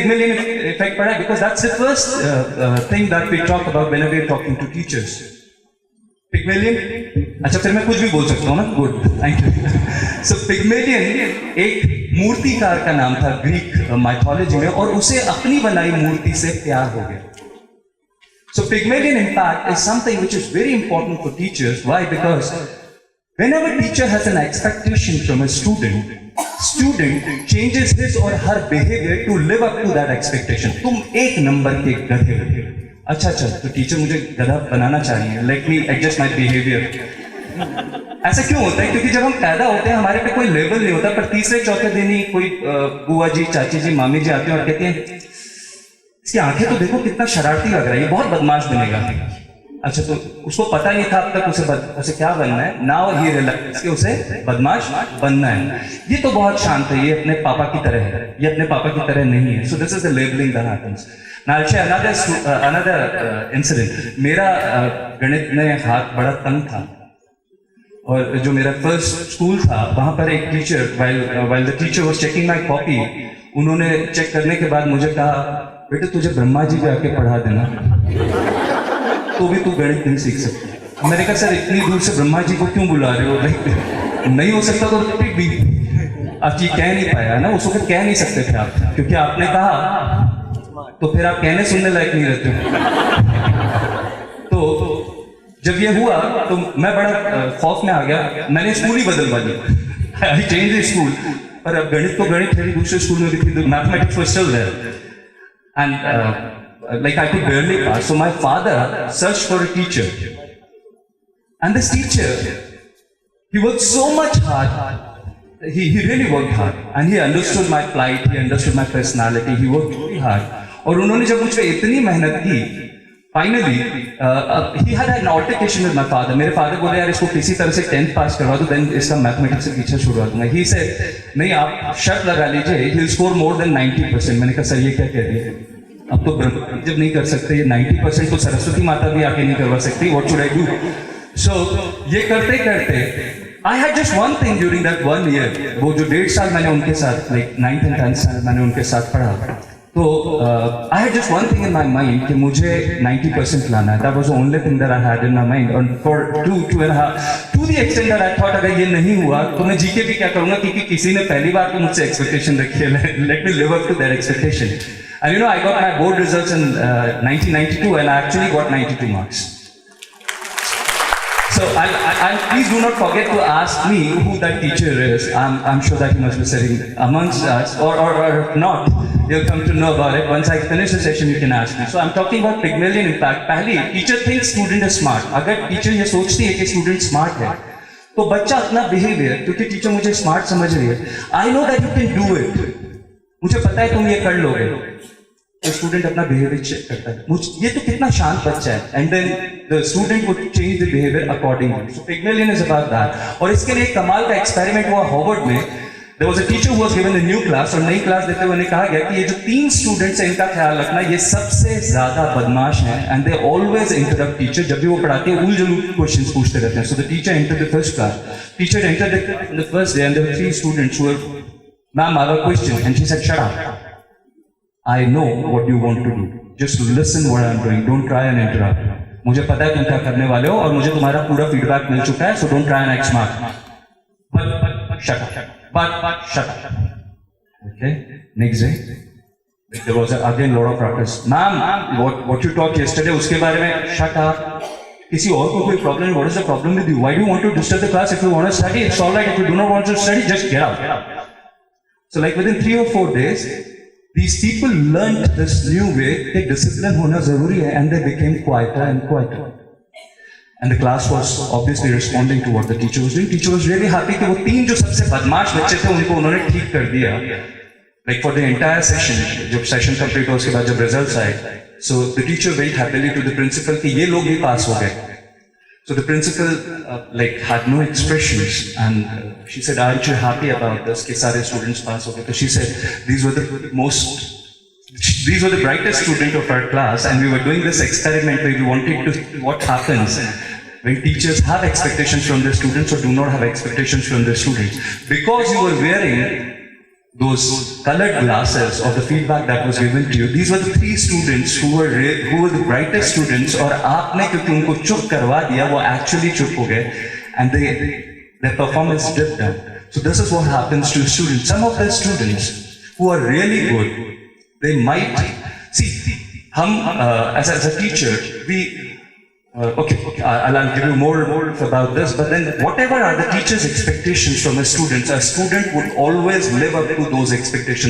Pygmalion effect पड़ा because that's the first thing that we talk about whenever we're talking to teachers. Pygmalion, अच्छा फिर मैं कुछ भी बोल सकता हूँ ना, good, thank you. So Pygmalion एक मूर्तिकार का नाम था ग्रीक माइथोलॉजी में, और उसे अपनी बनाई मूर्ति से प्यार हो गया. So Pygmalion impact is something which is very important for teachers. Why? Because whenever teacher has an expectation from a student changes his or her behavior to live up to that expectation. तुम एक number के गधे हो. अच्छा तो teacher मुझे गधा बनाना चाहिए. Let me adjust my behavior. ऐसा क्यों होता है? क्योंकि जब हम पैदा होते हैं हमारे पे कोई लेवल नहीं होता, पर तीसरे चौथे दिन ही कोई बुआ जी, चाची जी, मामी जी आते हैं और कहते हैं इसकी आंखें तो देखो कितना शरारती लग रहा है, ये बहुत बदमाश बनेगा. अच्छा तो उसको पता नहीं था अब तक उसे क्या बनना है. नाउ ही रियलाइज कि उसे बदमाश बनना है. ये तो बहुत शांत है, ये अपने पापा की तरह है, ये अपने पापा की तरह नहीं है. So this is the labelling that happens. Now I share another incident. मेरा गणित में हाथ बड़ा तंग था, और जो मेरा फर्स्ट स्कूल था वहां पर एक teacher while the teacher was checking my copy, उन्होंने चेक करने के बाद मुझे कहा बेटे तुझे ब्रह्मा जी जाके पढ़ा देना, तो भी तू गणित नहीं सीख सकता. मैंने कहा सर इतनी दूर से ब्रह्मा जी को क्यों बुला रहे हो? नहीं हो सकता तो रिपीट भी. आप ये कह नहीं पाया ना, उस वक्त कह नहीं सकते थे आप, क्योंकि आपने कहा तो फिर आप कहने सुनने लायक नहीं रहते हो. तो जब ये हुआ तो मैं बड़ा खौफ में आ गया. मैंने स्कूल ही बदलवा दिया. I change the school. पर अब गणित तो गणित मेरी दूसरे स्कूल में भी थी, mathematics was still there. And like I could barely pass. So my father searched for a teacher, and this teacher, he worked so much hard. He really worked hard, and he understood my plight. He understood my personality. He worked really hard. और उन्होंने जब मुझ पे इतनी मेहनत की, finally he had an altercation with my father. मेरे father बोले यार इसको किसी तरह से 10th पास करवा दो, then इसका मैथमेटिक्स से पीछे छुड़वा दूंगा. He said नहीं आप शर्त लगा लीजिए, he'll score more than 90%. मैंने कहा सर ये क्या कह रही है? अब तो जब नहीं कर सकते ये 90%, तो सरस्वती माता भी आके नहीं करवा सकती. What should I do? So ये करते करते I had just one thing during that 1 year. वो जो 1.5 साल मैंने उनके साथ like 9th and 10th साल मैंने उनके साथ पढ़ा, तो I had just one thing in my mind कि मुझे 90% लाना है. That was the only thing that I had in my mind. And for 2.5 to the extent that I thought अगर ये नहीं हुआ तो मैं जीके भी क्या करूँगा, क्योंकि किसी ने पहली बार तो मुझसे एक्सपेक्टेशन रखी है. Let me live up to that expectation. And you know, I got my board results in 1992, and I actually got 92 marks. So please do not forget to ask me who that teacher is. I'm sure that he must be sitting amongst us, or not. You'll come to know about it once I finish the session. You can ask me. So I'm talking about Pygmalion impact. पहली, teacher thinks student is smart. अगर teacher ये सोचती है कि student smart है, तो बच्चा अपना behavior, क्योंकि teacher मुझे smart समझ रही है, I know that you can do it. मुझे पता है तुम ये कर लोगे. तो स्टूडेंट अपना बिहेवियर चेक करता है, ये तो कितना शांत बच्चा है, and then the student would change the behaviour accordingly. So Pygmalion is about that. और इसके लिए एक कमाल का एक्सपेरिमेंट हुआ हार्वर्ड में. There was a teacher who was given a new class, और नई क्लास देते हुए उन्हें कहा गया कि ये जो 3 स्टूडेंट्स हैं इनका ख्याल रखना, ये सबसे ज्यादा बदमाश हैं, and they always interrupt teacher. जब भी वो पढ़ाते हैं उलझुल क्वेश्चंस पूछते रहते हैं. So the teacher entered the first class. Teacher entered the first day, and there were 3 students who were, ma'am I have a question, and she said shut up. I know what you want to do. Just listen what I'm doing. Don't try and interrupt. मुझे पता है तुम क्या करने वाले हो, और मुझे तुम्हारा पूरा फीडबैक मिल चुका है. So don't try and act smart. But shut up. But shut up. Okay. Next day, there was again lot of practice. Ma'am, what you taught yesterday, उसके बारे में shut up. किसी और को कोई problem? What is the problem with you? Why do you want to disturb the class? If you want to study, it's all right. If you do not want to study, just get out. So like within 3 or 4 days. These people learned this new way कि discipline होना जरूरी है, and they became quieter and quieter. And the class was obviously responding to what the teacher was doing. Teacher was really happy कि वो 3 जो सबसे बदमाश बच्चे थे उनको उन्होंने ठीक कर दिया. Like for the entire session, जब session complete हुआ उसके बाद जब results आए, so the teacher went happily to the principal कि ये लोग भी पास हो गए. So the principal like had no expressions, and she said, "Aren't you happy about this? कि सारे students pass हो गए?" So she said, "These were the brightest students of our class, and we were doing this experiment where we wanted to see what happens when teachers have expectations from their students or do not have expectations from their students. Because you were wearing those colored glasses of the feedback that was given to you, these were the 3 students who were the brightest students, और आपने क्योंकि उनको चुप करवा दिया, वो actually चुप हो गए, and their performance dipped down. So this is what happens to students. Some of the students who are really good, they might see. As a teacher, I'll give you more about this, but then whatever are the teacher's expectations from a student would always live up to those expectations.